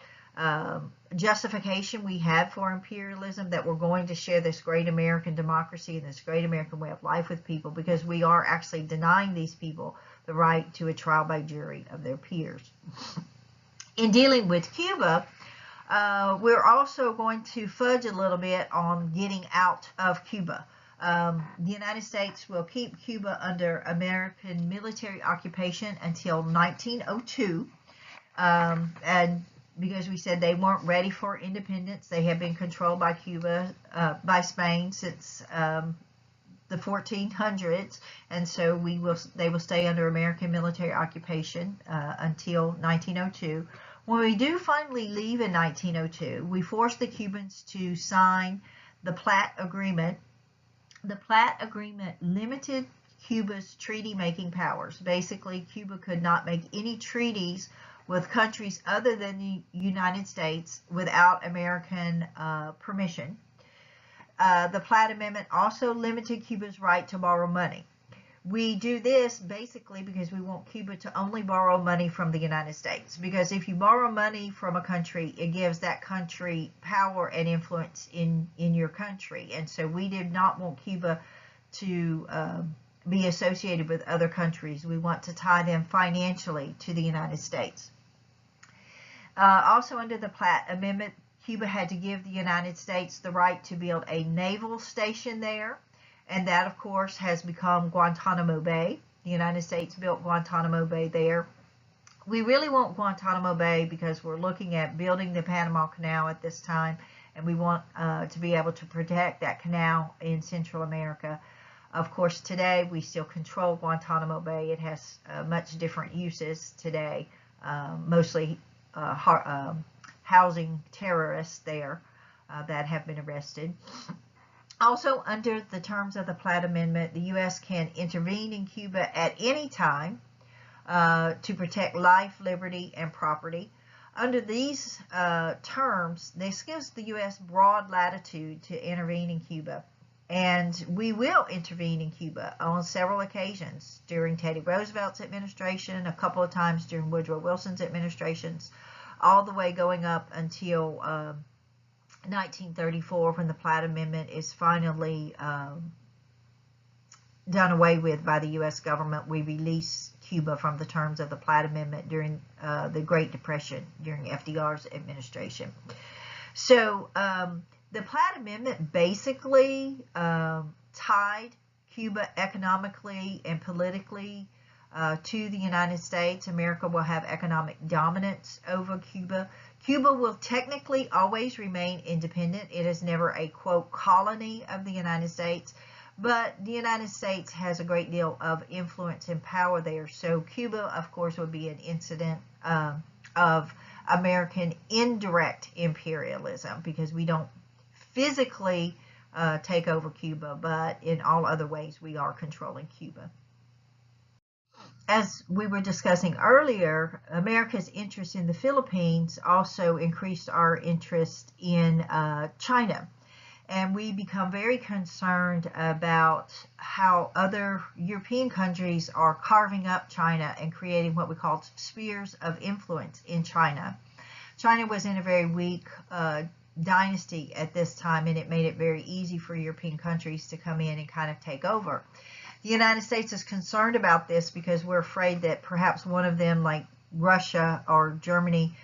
justification we had for imperialism, that we're going to share this great American democracy and this great American way of life with people, because we are actually denying these people the right to a trial by jury of their peers. In dealing with Cuba, we're also going to fudge a little bit on getting out of Cuba. The United States will keep Cuba under American military occupation until 1902, and because we said they weren't ready for independence. They have been controlled by Cuba, by Spain since the 1400s, and so they will stay under American military occupation until 1902. When we do finally leave in 1902, we forced the Cubans to sign the Platt Agreement. The Platt Agreement limited Cuba's treaty-making powers. Basically, Cuba could not make any treaties with countries other than the United States without American permission. The Platt Amendment also limited Cuba's right to borrow money. We do this basically because we want Cuba to only borrow money from the United States. Because if you borrow money from a country, it gives that country power and influence in your country. And so we did not want Cuba to be associated with other countries. We want to tie them financially to the United States. Also under the Platt Amendment, Cuba had to give the United States the right to build a naval station there. And that, of course, has become Guantanamo Bay. The United States built Guantanamo Bay there. We really want Guantanamo Bay because we're looking at building the Panama Canal at this time, and we want to be able to protect that canal in Central America. Of course, today we still control Guantanamo Bay. It has much different uses today, mostly housing terrorists there that have been arrested. Also, under the terms of the Platt Amendment, the U.S. can intervene in Cuba at any time to protect life, liberty, and property. Under these terms, this gives the U.S. broad latitude to intervene in Cuba. And we will intervene in Cuba on several occasions during Teddy Roosevelt's administration, a couple of times during Woodrow Wilson's administrations, all the way going up until 1934, when the Platt Amendment is finally done away with by the U.S. government. We release Cuba from the terms of the Platt Amendment during the Great Depression, during FDR's administration. So the Platt Amendment basically tied Cuba economically and politically to the United States. America will have economic dominance over Cuba. Cuba will technically always remain independent. It is never a, quote, colony of the United States, but the United States has a great deal of influence and power there. So Cuba, of course, would be an incident of American indirect imperialism, because we don't physically take over Cuba, but in all other ways we are controlling Cuba. As we were discussing earlier, America's interest in the Philippines also increased our interest in China. And we become very concerned about how other European countries are carving up China and creating what we call spheres of influence in China. China was in a very weak dynasty at this time, and it made it very easy for European countries to come in and kind of take over. The United States is concerned about this because we're afraid that perhaps one of them, like Russia or Germany,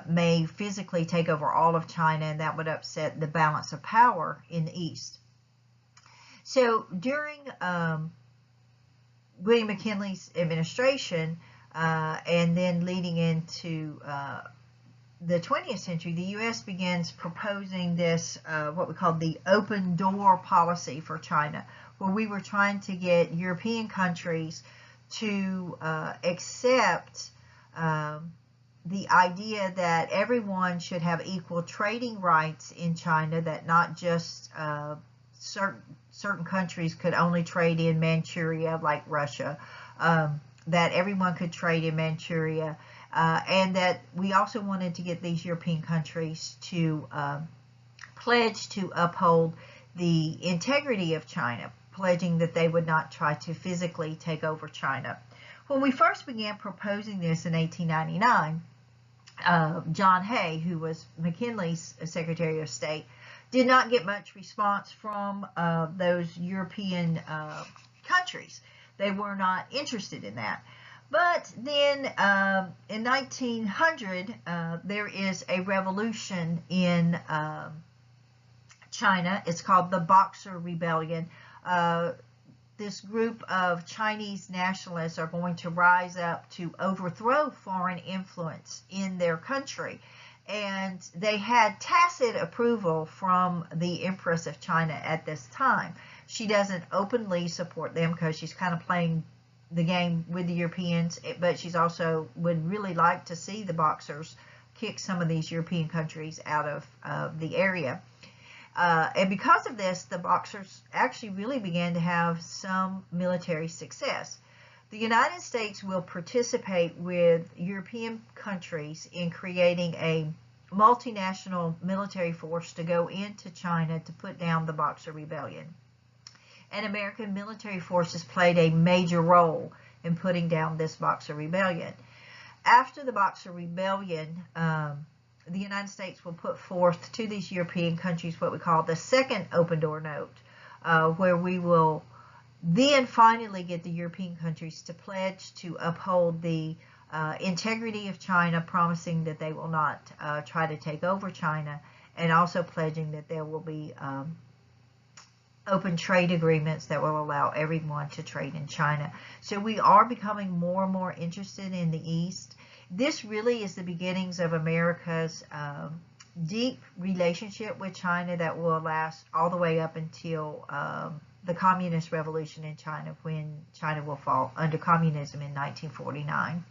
may physically take over all of China, and that would upset the balance of power in the East. So during William McKinley's administration, and then leading into the 20th century, the U.S. begins proposing this, what we call the open door policy for China, where we were trying to get European countries to accept the idea that everyone should have equal trading rights in China, that not just certain countries could only trade in Manchuria, like Russia, that everyone could trade in Manchuria, and that we also wanted to get these European countries to pledge to uphold the integrity of China, pledging that they would not try to physically take over China. When we first began proposing this in 1899, John Hay, who was McKinley's Secretary of State, did not get much response from those European countries. They were not interested in that. But then in 1900, there is a revolution in China. It's called the Boxer Rebellion. This group of Chinese nationalists are going to rise up to overthrow foreign influence in their country. And they had tacit approval from the Empress of China at this time. She doesn't openly support them because she's kind of playing the game with the Europeans, but she's also would really like to see the Boxers kick some of these European countries out of the area. And because of this, the Boxers actually really began to have some military success. The United States will participate with European countries in creating a multinational military force to go into China to put down the Boxer Rebellion. And American military forces played a major role in putting down this Boxer Rebellion. After the Boxer Rebellion, the United States will put forth to these European countries what we call the second open door note, where we will then finally get the European countries to pledge to uphold the integrity of China, promising that they will not try to take over China, and also pledging that there will be open trade agreements that will allow everyone to trade in China. So we are becoming more and more interested in the East. This really is the beginnings of America's deep relationship with China that will last all the way up until the Communist Revolution in China, when China will fall under communism in 1949.